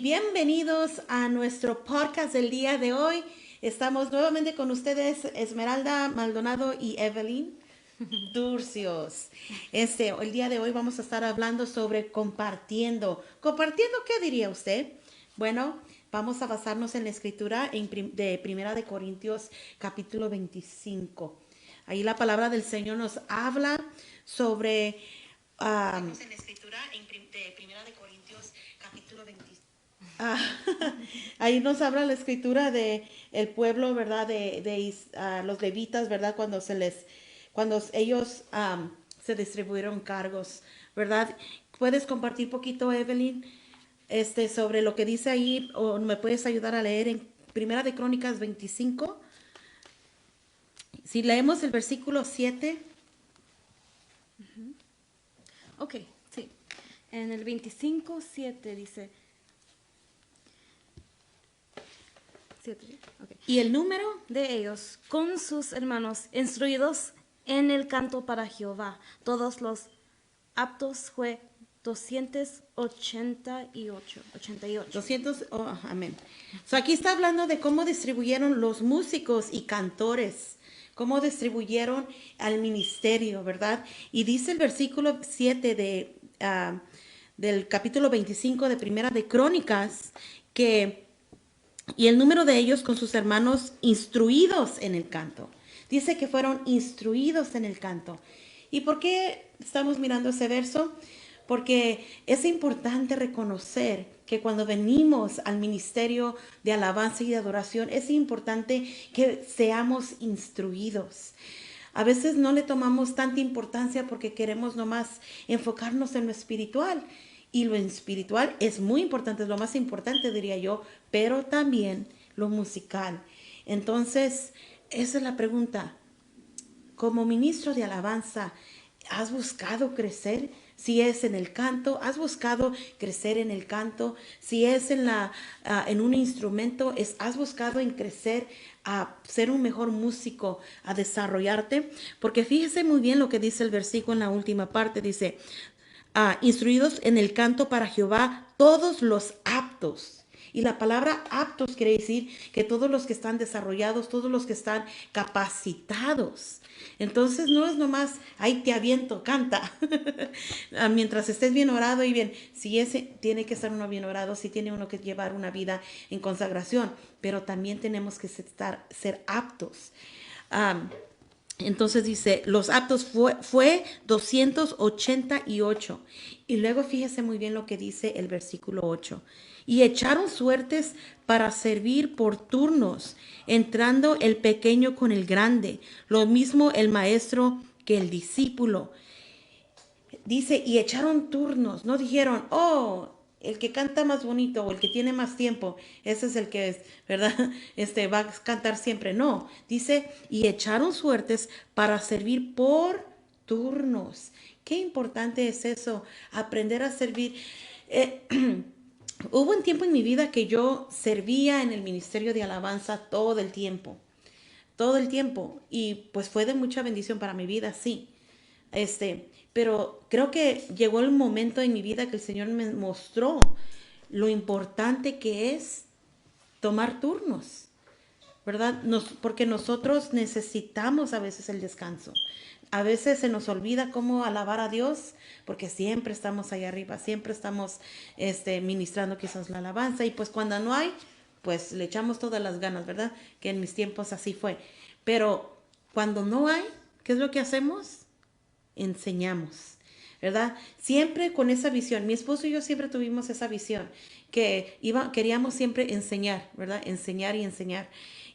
y bienvenidos a nuestro podcast del día de hoy. Estamos nuevamente con ustedes, Esmeralda Maldonado y Evelyn Turcios. El día de hoy vamos a estar hablando sobre compartiendo. ¿Compartiendo qué diría usted? Bueno, vamos a basarnos en la escritura de Primera de Corintios capítulo 25. Ahí la palabra del Señor nos habla sobre... Estamos en la escritura de Primera de Corintios capítulo 25. Ah, ahí nos habla la escritura de el pueblo, ¿verdad? De los levitas, ¿verdad? Cuando ellos se distribuyeron cargos, ¿verdad? ¿Puedes compartir poquito, Evelyn, sobre lo que dice ahí, o me puedes ayudar a leer en Primera de Crónicas 25? Si leemos el versículo 7. Ok, sí. En el 25:7 dice... 7, ok. ¿Y el número? De ellos, con sus hermanos, instruidos en el canto para Jehová, todos los aptos fue 288. 200, oh, amén. So aquí está hablando de cómo distribuyeron los músicos y cantores, cómo distribuyeron al ministerio, ¿verdad? Y dice el versículo 7 del capítulo 25 de Primera de Crónicas que, y el número de ellos con sus hermanos instruidos en el canto. Dice que fueron instruidos en el canto. ¿Y por qué estamos mirando ese verso? Porque es importante reconocer que cuando venimos al ministerio de alabanza y de adoración, es importante que seamos instruidos. A veces no le tomamos tanta importancia porque queremos nomás enfocarnos en lo espiritual. Y lo espiritual es muy importante, es lo más importante, diría yo, pero también lo musical. Entonces, esa es la pregunta. Como ministro de alabanza, ¿has buscado crecer? Si es en el canto, ¿has buscado crecer en el canto? Si es en un instrumento, ¿has buscado en crecer a ser un mejor músico, a desarrollarte? Porque fíjese muy bien lo que dice el versículo en la última parte. Dice, instruidos en el canto para Jehová, todos los aptos. Y la palabra aptos quiere decir que todos los que están desarrollados, todos los que están capacitados. Entonces no es nomás, ahí te aviento, canta. Mientras estés bien orado y bien, si ese tiene que estar uno bien orado, si tiene uno que llevar una vida en consagración, pero también tenemos que ser aptos. Entonces dice, los aptos fue 288. Y luego fíjese muy bien lo que dice el versículo 8. Y echaron suertes para servir por turnos, entrando el pequeño con el grande, lo mismo el maestro que el discípulo. Dice, y echaron turnos, no dijeron, oh, el que canta más bonito o el que tiene más tiempo, ese es el que es, ¿verdad? Va a cantar siempre. No, dice, y echaron suertes para servir por turnos. Qué importante es eso, aprender a servir. Eh, Hubo un tiempo en mi vida que yo servía en el ministerio de alabanza todo el tiempo, y pues fue de mucha bendición para mi vida, sí. Pero creo que llegó el momento en mi vida que el Señor me mostró lo importante que es tomar turnos, ¿verdad? Porque nosotros necesitamos a veces el descanso. A veces se nos olvida cómo alabar a Dios, porque siempre estamos ahí arriba, siempre estamos ministrando quizás la alabanza, y pues cuando no hay, pues le echamos todas las ganas, ¿verdad? Que en mis tiempos así fue. Pero cuando no hay, ¿qué es lo que hacemos? Enseñamos, ¿verdad? Siempre con esa visión. Mi esposo y yo siempre tuvimos esa visión, que queríamos siempre enseñar, ¿verdad? Enseñar y enseñar.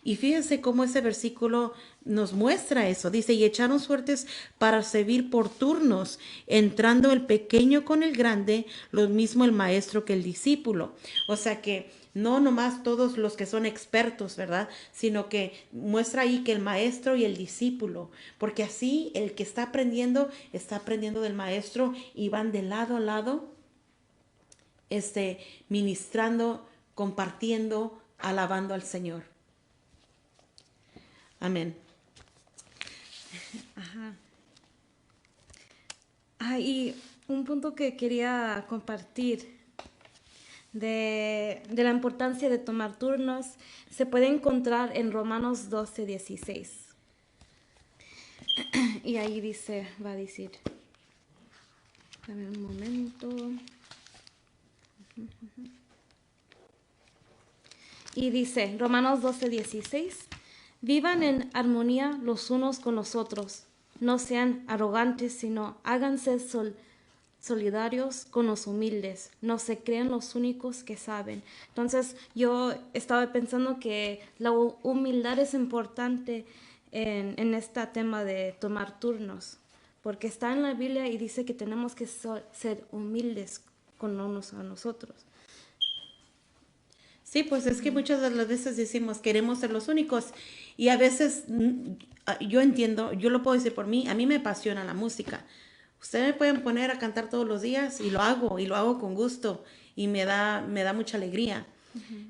Y fíjense cómo ese versículo nos muestra eso. Dice, y echaron suertes para servir por turnos, entrando el pequeño con el grande, lo mismo el maestro que el discípulo. O sea que no nomás todos los que son expertos, ¿verdad? Sino que muestra ahí que el maestro y el discípulo, porque así el que está aprendiendo del maestro y van de lado a lado, ministrando, compartiendo, alabando al Señor. Amén. Ajá. Y un punto que quería compartir. de la importancia de tomar turnos se puede encontrar en Romanos 12:16. Y ahí dice, va a decir, dame un momento. Y dice, Romanos 12:16, vivan en armonía los unos con los otros, no sean arrogantes, sino háganse solidarios con los humildes, no se crean los únicos que saben. Entonces yo estaba pensando que la humildad es importante en este tema de tomar turnos, porque está en la Biblia y dice que tenemos que ser humildes con unos a nosotros. Sí, pues es que muchas de las veces decimos queremos ser los únicos y a veces yo entiendo, yo lo puedo decir por mí, a mí me apasiona la música. Ustedes me pueden poner a cantar todos los días y lo hago con gusto y me da mucha alegría.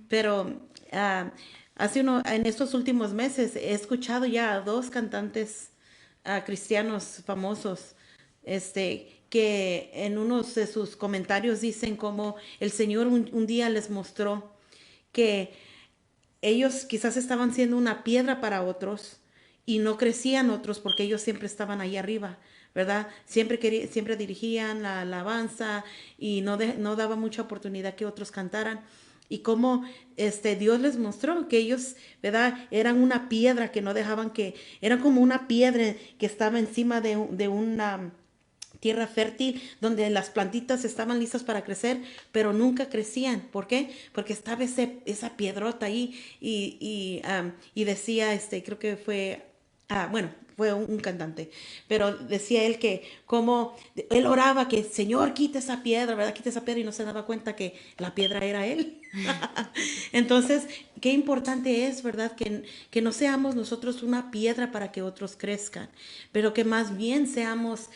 Pero en estos últimos meses he escuchado ya a dos cantantes cristianos famosos, que en unos de sus comentarios dicen como el Señor un día les mostró que ellos quizás estaban siendo una piedra para otros y no crecían otros porque ellos siempre estaban ahí arriba, ¿verdad? Siempre dirigían la alabanza y no daba mucha oportunidad que otros cantaran. Y cómo Dios les mostró que ellos, ¿verdad? Eran una piedra que no dejaban eran como una piedra que estaba encima de una tierra fértil donde las plantitas estaban listas para crecer, pero nunca crecían. ¿Por qué? Porque estaba esa piedrota ahí y decía, creo que fue, bueno, fue un cantante, pero decía él que como él oraba que Señor quite esa piedra, ¿verdad? Quite esa piedra y no se daba cuenta que la piedra era él. Entonces, qué importante es, ¿verdad? Que no seamos nosotros una piedra para que otros crezcan, pero que más bien seamos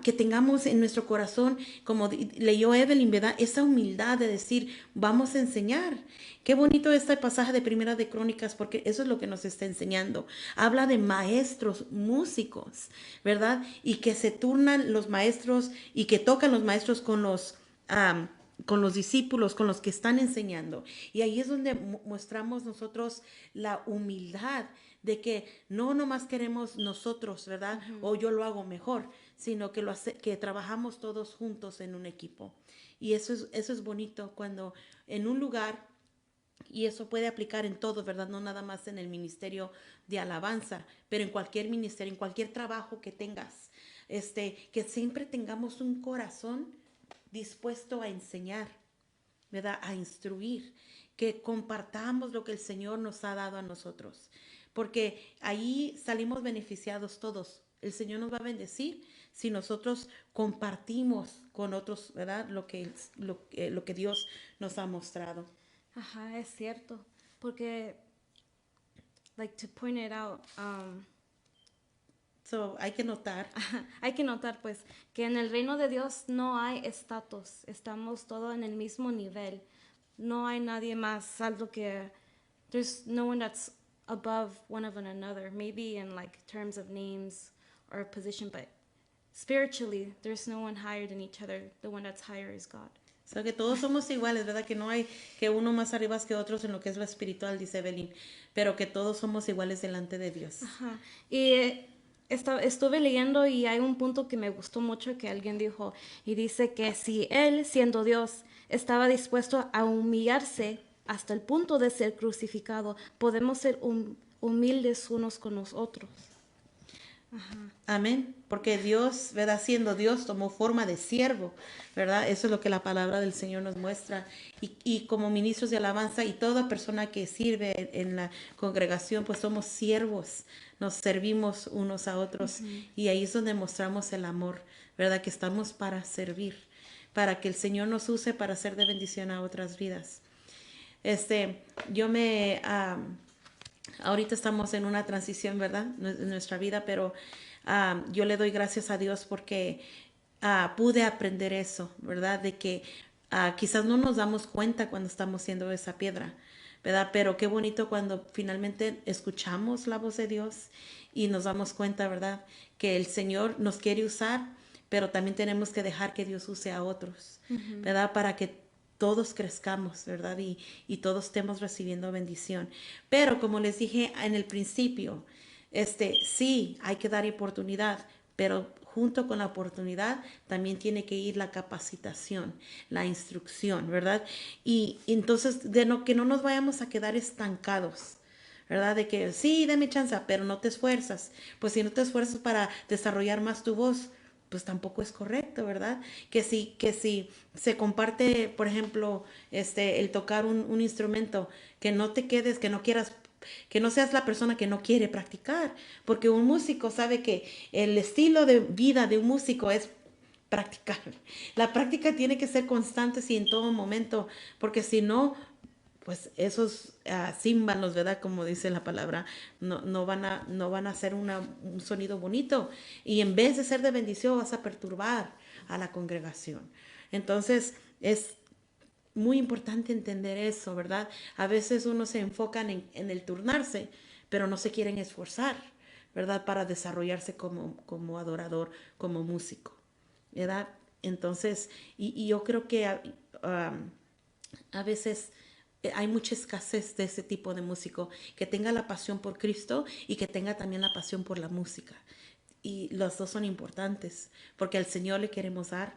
que tengamos en nuestro corazón, como leyó Evelyn, ¿verdad? Esa humildad de decir, vamos a enseñar. Qué bonito este pasaje de Primera de Crónicas, porque eso es lo que nos está enseñando. Habla de maestros, músicos, ¿verdad? Y que se turnan los maestros y que tocan los maestros con los discípulos, con los que están enseñando. Y ahí es donde mostramos nosotros la humildad de que no nomás queremos nosotros, ¿verdad? O yo lo hago mejor, sino que trabajamos todos juntos en un equipo. Y eso es bonito cuando en un lugar, y eso puede aplicar en todo, ¿verdad? No nada más en el ministerio de alabanza, pero en cualquier ministerio, en cualquier trabajo que tengas, que siempre tengamos un corazón dispuesto a enseñar, ¿verdad? A instruir, que compartamos lo que el Señor nos ha dado a nosotros, porque ahí salimos beneficiados todos. El Señor nos va a bendecir si nosotros compartimos con otros, ¿verdad? Lo que Dios nos ha mostrado. Ajá, es cierto, porque, like, to point it out, So, hay que notar. hay que notar, pues, que en el reino de Dios no hay estatus, estamos todos en el mismo nivel, no hay nadie más alto que, there's no one that's above one of another, maybe in, like, terms of names or position, but spiritually, there's no one higher than each other, the one that's higher is God. O sea, que todos somos iguales, ¿verdad? Que no hay que uno más arriba que otros en lo que es lo espiritual, dice Evelyn, pero que todos somos iguales delante de Dios. Ajá. Y estuve leyendo y hay un punto que me gustó mucho que alguien dijo y dice que si él, siendo Dios, estaba dispuesto a humillarse hasta el punto de ser crucificado, podemos ser humildes unos con los otros. Amén, porque Dios, ¿verdad? Siendo Dios, tomó forma de siervo, ¿verdad? Eso es lo que la palabra del Señor nos muestra. Y como ministros de alabanza y toda persona que sirve en la congregación, pues somos siervos, nos servimos unos a otros. Y ahí es donde mostramos el amor, ¿verdad? Que estamos para servir, para que el Señor nos use para ser de bendición a otras vidas. Yo me... ahorita estamos en una transición, ¿verdad? En nuestra vida, pero yo le doy gracias a Dios porque pude aprender eso, ¿verdad? De que quizás no nos damos cuenta cuando estamos siendo esa piedra, ¿verdad? Pero qué bonito cuando finalmente escuchamos la voz de Dios y nos damos cuenta, ¿verdad? Que el Señor nos quiere usar, pero también tenemos que dejar que Dios use a otros, ¿verdad? Para que todos crezcamos, ¿verdad? Y todos estemos recibiendo bendición. Pero como les dije en el principio, sí, hay que dar oportunidad, pero junto con la oportunidad también tiene que ir la capacitación, la instrucción, ¿verdad? Y entonces que no nos vayamos a quedar estancados. ¿Verdad? De que sí, dame chance, pero no te esfuerzas. Pues si no te esfuerzas para desarrollar más tu voz, pues tampoco es correcto, ¿verdad? Que si se comparte, por ejemplo, el tocar un instrumento, que no te quedes, que no quieras, que no seas la persona que no quiere practicar, porque un músico sabe que el estilo de vida de un músico es practicar. La práctica tiene que ser constante y en todo momento, porque si no, pues esos címbalos, ¿verdad? Como dice la palabra, no van a hacer un sonido bonito. Y en vez de ser de bendición, vas a perturbar a la congregación. Entonces, es muy importante entender eso, ¿verdad? A veces uno se enfoca en el turnarse, pero no se quieren esforzar, ¿verdad? Para desarrollarse como adorador, como músico, ¿verdad? Entonces, y yo creo que a veces hay mucha escasez de ese tipo de músico que tenga la pasión por Cristo y que tenga también la pasión por la música. Y los dos son importantes porque al Señor le queremos dar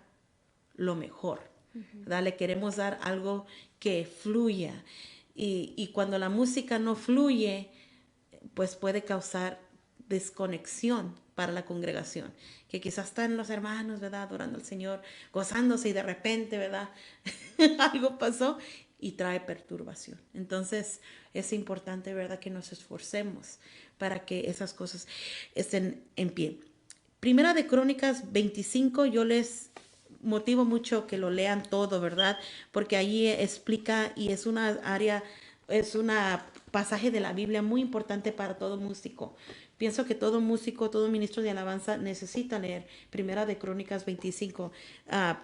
lo mejor, ¿verdad? Le queremos dar algo que fluya. Y cuando la música no fluye, pues puede causar desconexión para la congregación, que quizás están los hermanos, ¿verdad? Adorando al Señor, gozándose y de repente, ¿verdad? Algo pasó y trae perturbación. Entonces es importante, ¿verdad? Que nos esforcemos para que esas cosas estén en pie. Primera de Crónicas 25, yo les motivo mucho que lo lean todo, ¿verdad? Porque ahí explica y es una área, es una pasaje de la Biblia muy importante para todo músico. Pienso que todo músico, todo ministro de alabanza necesita leer Primera de Crónicas 25,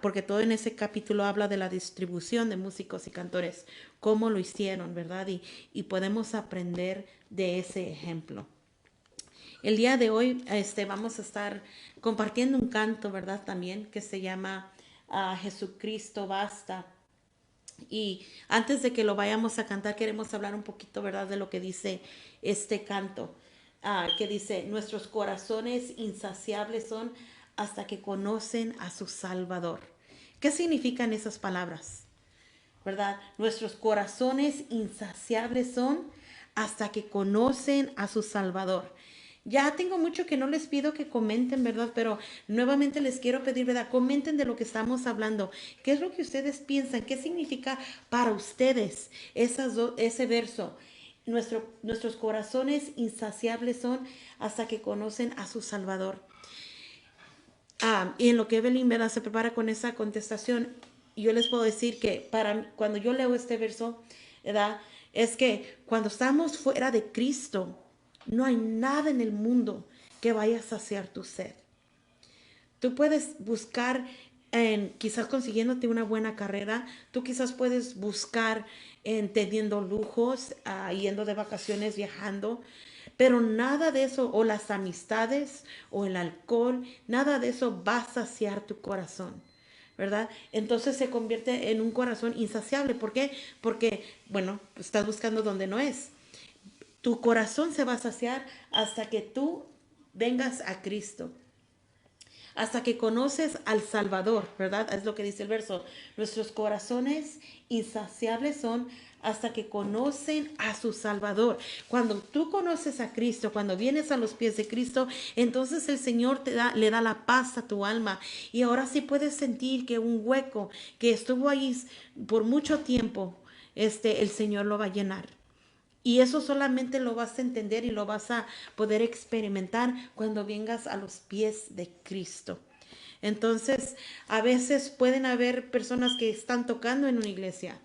porque todo en ese capítulo habla de la distribución de músicos y cantores, cómo lo hicieron, ¿verdad? Y podemos aprender de ese ejemplo. El día de hoy vamos a estar compartiendo un canto, ¿verdad? También que se llama Jesucristo basta. Y antes de que lo vayamos a cantar, queremos hablar un poquito, ¿verdad? De lo que dice este canto, que dice, nuestros corazones insaciables son hasta que conocen a su Salvador. ¿Qué significan esas palabras? ¿Verdad? Nuestros corazones insaciables son hasta que conocen a su Salvador. Ya tengo mucho que no les pido que comenten, ¿verdad? Pero nuevamente les quiero pedir, ¿verdad? Comenten de lo que estamos hablando. ¿Qué es lo que ustedes piensan? ¿Qué significa para ustedes ese verso? Nuestros corazones insaciables son hasta que conocen a su Salvador. Y en lo que Evelyn, ¿verdad? Se prepara con esa contestación, yo les puedo decir que cuando yo leo este verso, ¿verdad? Es que cuando estamos fuera de Cristo, no hay nada en el mundo que vaya a saciar tu sed. Tú puedes buscar quizás consiguiéndote una buena carrera, tú quizás puedes buscar en teniendo lujos, yendo de vacaciones, viajando, pero nada de eso, o las amistades, o el alcohol, nada de eso va a saciar tu corazón, ¿verdad? Entonces se convierte en un corazón insaciable. ¿Por qué? Porque, bueno, estás buscando donde no es. Tu corazón se va a saciar hasta que tú vengas a Cristo, hasta que conoces al Salvador, ¿verdad? Es lo que dice el verso. Nuestros corazones insaciables son hasta que conocen a su Salvador. Cuando tú conoces a Cristo, cuando vienes a los pies de Cristo, entonces el Señor le da la paz a tu alma. Y ahora sí puedes sentir que un hueco que estuvo ahí por mucho tiempo, el Señor lo va a llenar. Y eso solamente lo vas a entender y lo vas a poder experimentar cuando vengas a los pies de Cristo. Entonces, a veces pueden haber personas que están tocando en una iglesia,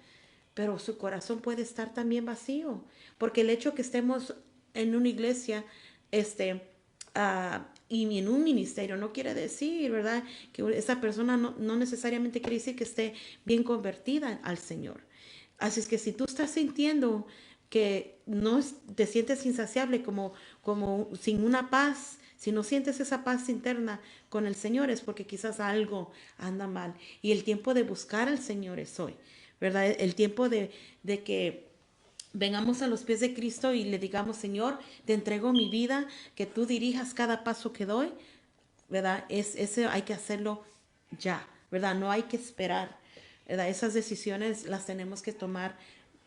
pero su corazón puede estar también vacío, porque el hecho que estemos en una iglesia, y en un ministerio no quiere decir, ¿verdad? Que esa persona no necesariamente quiere decir que esté bien convertida al Señor. Así es que si tú estás sintiendo que no te sientes insaciable, como sin una paz, si no sientes esa paz interna con el Señor, es porque quizás algo anda mal. Y el tiempo de buscar al Señor es hoy, ¿verdad? El tiempo de que vengamos a los pies de Cristo y le digamos, Señor, te entrego mi vida, que tú dirijas cada paso que doy, ¿verdad? Ese hay que hacerlo ya, ¿verdad? No hay que esperar, ¿verdad? Esas decisiones las tenemos que tomar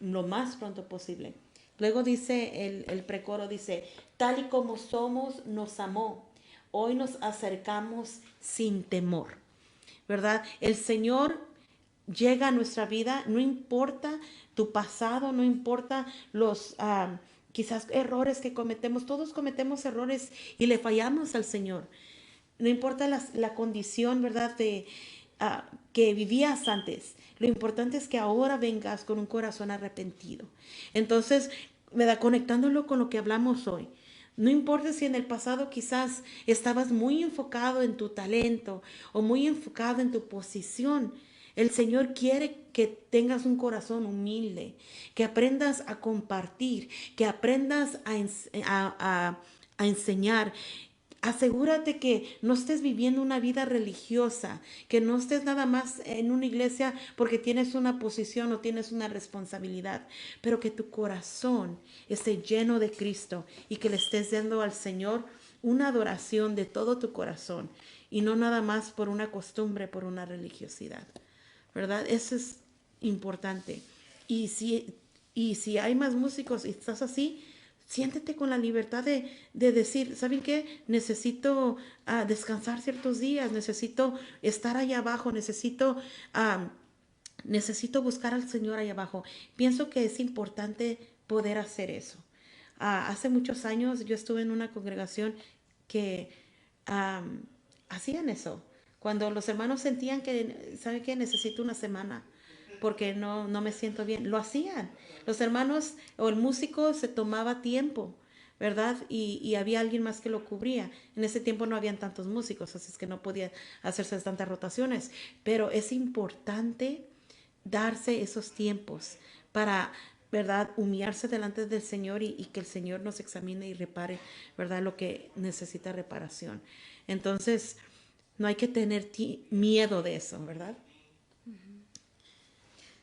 lo más pronto posible. Luego dice el precoro, dice, tal y como somos, nos amó. Hoy nos acercamos sin temor, ¿verdad? El Señor llega a nuestra vida, no importa tu pasado, no importa los quizás errores que cometemos, todos cometemos errores y le fallamos al Señor. No importa la condición, ¿verdad? Que vivías antes. Lo importante es que ahora vengas con un corazón arrepentido. Entonces, ¿verdad? Conectándolo con lo que hablamos hoy. No importa si en el pasado quizás estabas muy enfocado en tu talento o muy enfocado en tu posición. El Señor quiere que tengas un corazón humilde, que aprendas a compartir, que aprendas a enseñar. Asegúrate que no estés viviendo una vida religiosa, que no estés nada más en una iglesia porque tienes una posición o tienes una responsabilidad, pero que tu corazón esté lleno de Cristo y que le estés dando al Señor una adoración de todo tu corazón y no nada más por una costumbre, por una religiosidad, ¿verdad? Eso es importante. Y si, y si hay más músicos y estás así, siéntete con la libertad de decir, ¿saben qué? Necesito descansar ciertos días, necesito estar allá abajo, ah, necesito buscar al Señor allá abajo. Pienso que es importante poder hacer eso. Hace muchos años yo estuve en una congregación que am, hacían eso. Cuando los hermanos sentían que, ¿saben qué? Necesito una semana porque no me siento bien. Lo hacían. Los hermanos o el músico se tomaba tiempo, ¿verdad? Y había alguien más que lo cubría. En ese tiempo no habían tantos músicos, así es que no podía hacerse tantas rotaciones. Pero es importante darse esos tiempos para, ¿verdad? Humillarse delante del Señor y que el Señor nos examine y repare, ¿verdad? Lo que necesita reparación. Entonces, no hay que tener miedo de eso, ¿verdad?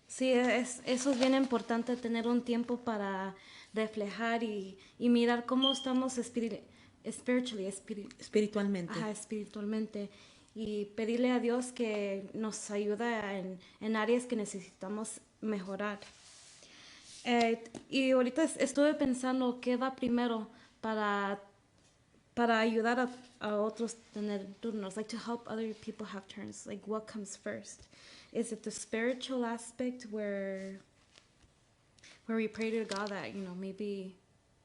Sí, eso es bien importante, tener un tiempo para reflejar y mirar cómo estamos Espiritualmente. ajá, espiritualmente, y pedirle a Dios que nos ayude en áreas que necesitamos mejorar. Y ahorita estuve pensando qué va primero para, para ayudar a otros tener turnos, like to help other people have turns, like what comes first? Is it the spiritual aspect where we pray to God that, maybe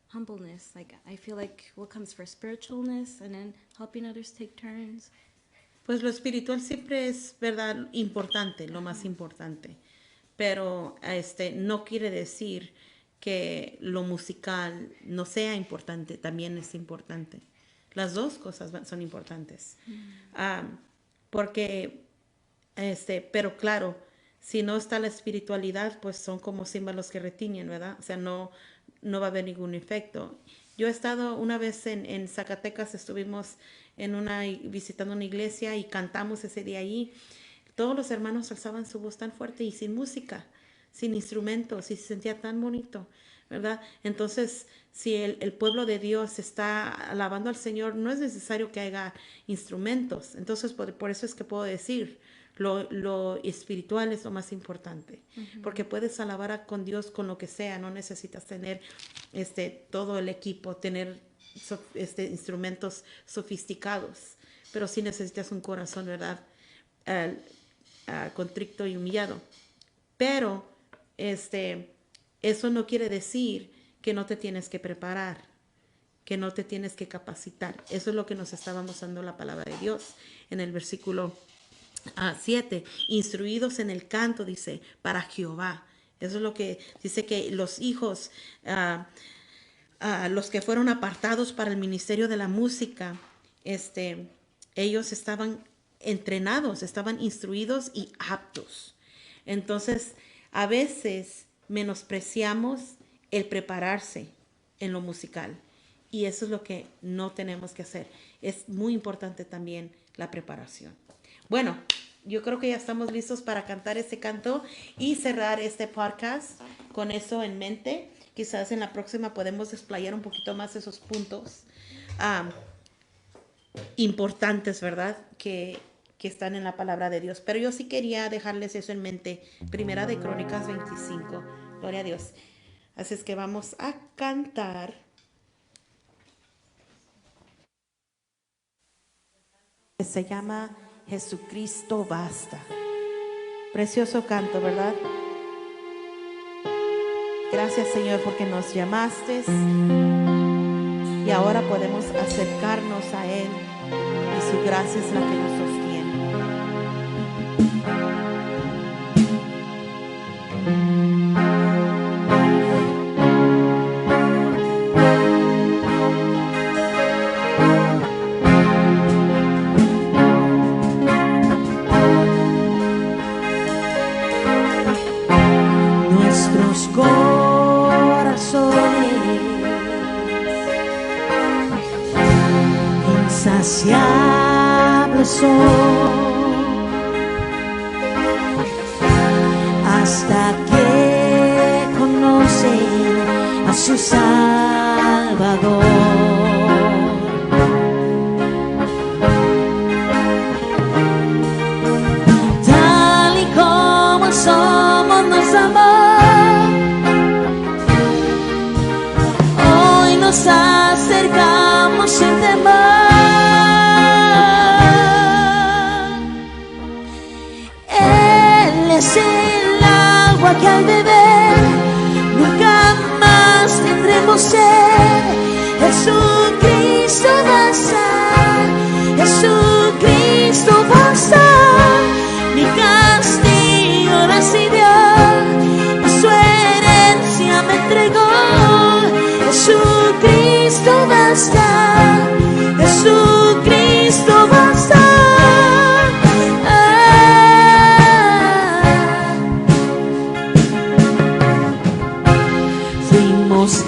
humbleness, like I feel like what comes first, spiritualness and then helping others take turns? Pues lo espiritual siempre es, ¿verdad? Importante, lo más importante. Pero no quiere decir que lo musical no sea importante, también es importante. Las dos cosas son importantes. Ah, porque, pero claro, si no está la espiritualidad, pues son como símbolos que retiñen, ¿verdad? O sea, no va a haber ningún efecto. Yo he estado una vez en Zacatecas, estuvimos visitando una iglesia y cantamos ese día ahí. Todos los hermanos alzaban su voz tan fuerte y sin música, sin instrumentos, y se sentía tan bonito, ¿verdad? Entonces, si el pueblo de Dios está alabando al Señor, no es necesario que haya instrumentos. Entonces, por eso es que puedo decir, lo espiritual es lo más importante, porque puedes con Dios con lo que sea, no necesitas tener todo el equipo, tener instrumentos sofisticados, pero sí necesitas un corazón, ¿verdad? Contrito y humillado. Pero eso no quiere decir que no te tienes que preparar, que no te tienes que capacitar. Eso es lo que nos estaba mostrando la palabra de Dios en el versículo 7. Instruidos en el canto, dice, para Jehová. Eso es lo que dice, que los hijos, los que fueron apartados para el ministerio de la música, ellos estaban entrenados, estaban instruidos y aptos. Entonces, a veces menospreciamos el prepararse en lo musical y eso es lo que no tenemos que hacer. Es muy importante también la preparación. Bueno, yo creo que ya estamos listos para cantar este canto y cerrar este podcast con eso en mente. Quizás en la próxima podemos desplayar un poquito más esos puntos importantes, ¿verdad? Que están en la palabra de Dios. Pero yo sí quería dejarles eso en mente. Primera de Crónicas 25. Gloria a Dios. Así es que vamos a cantar. Se llama Jesucristo basta. Precioso canto, ¿verdad? Gracias, Señor, porque nos llamaste y ahora podemos acercarnos a Él y su gracia es la que nos sostiene. Nuestros corazones insaciables son hasta que conocen a su Salvador. Tal y como somos nos amó. Hoy nos acercamos sin temor. Él es el agua que al beber nunca más tendremos sed. Jesucristo basta, Jesucristo basta. Mi castigo recibió y su herencia me entregó. Jesucristo basta, Jesucristo basta. Fuimos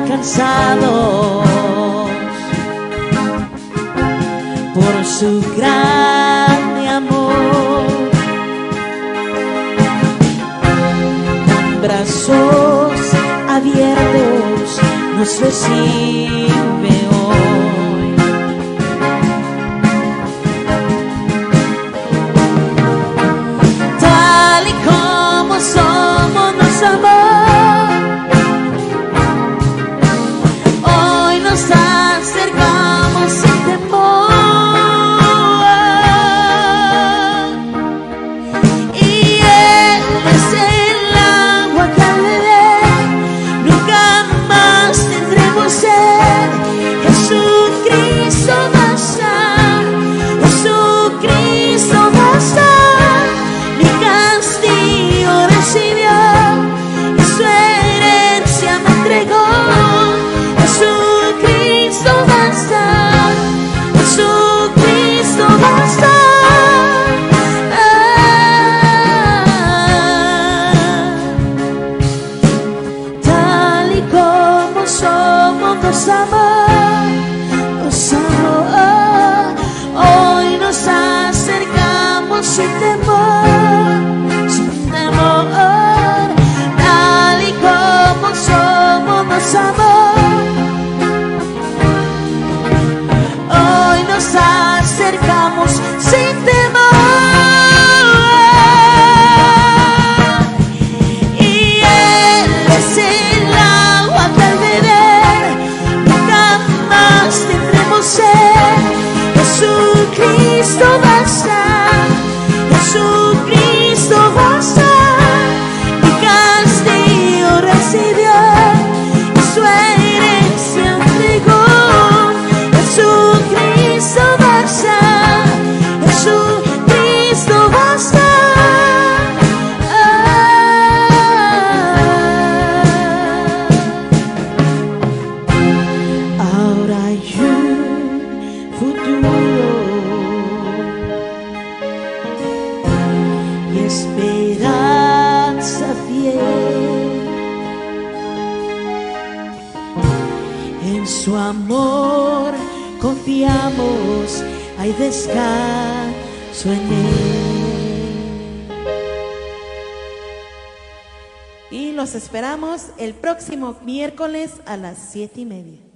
alcanzados por su grande amor. Brazos abiertos nos recibe hoy. Tal y como somos nos amó. Hoy nos acercamos sin temor. Y Él es el agua que al beber nunca más tendremos sed. Jesucristo basta, Jesucristo basta. Mi castigo recibió y su herencia me entregó. Jesucristo basta, Jesucristo basta. Tal y como somos nos amó, nos amó. Hoy nos acercamos sin temor, sin temor. Tal y como somos nos amó. Hoy nos acercamos sin temor. Y Él es el agua que al beber nunca más tendremos sed. Jesucristo basta, Jesucristo basta. Mi castigo recibió y su herencia entregó. Jesucristo basta, Jesucristo basta. Ahora hay un futuro y esperanza fiel. En su amor confiamos, hay descanso gozo en Él. Y los esperamos el próximo miércoles a las 7:30.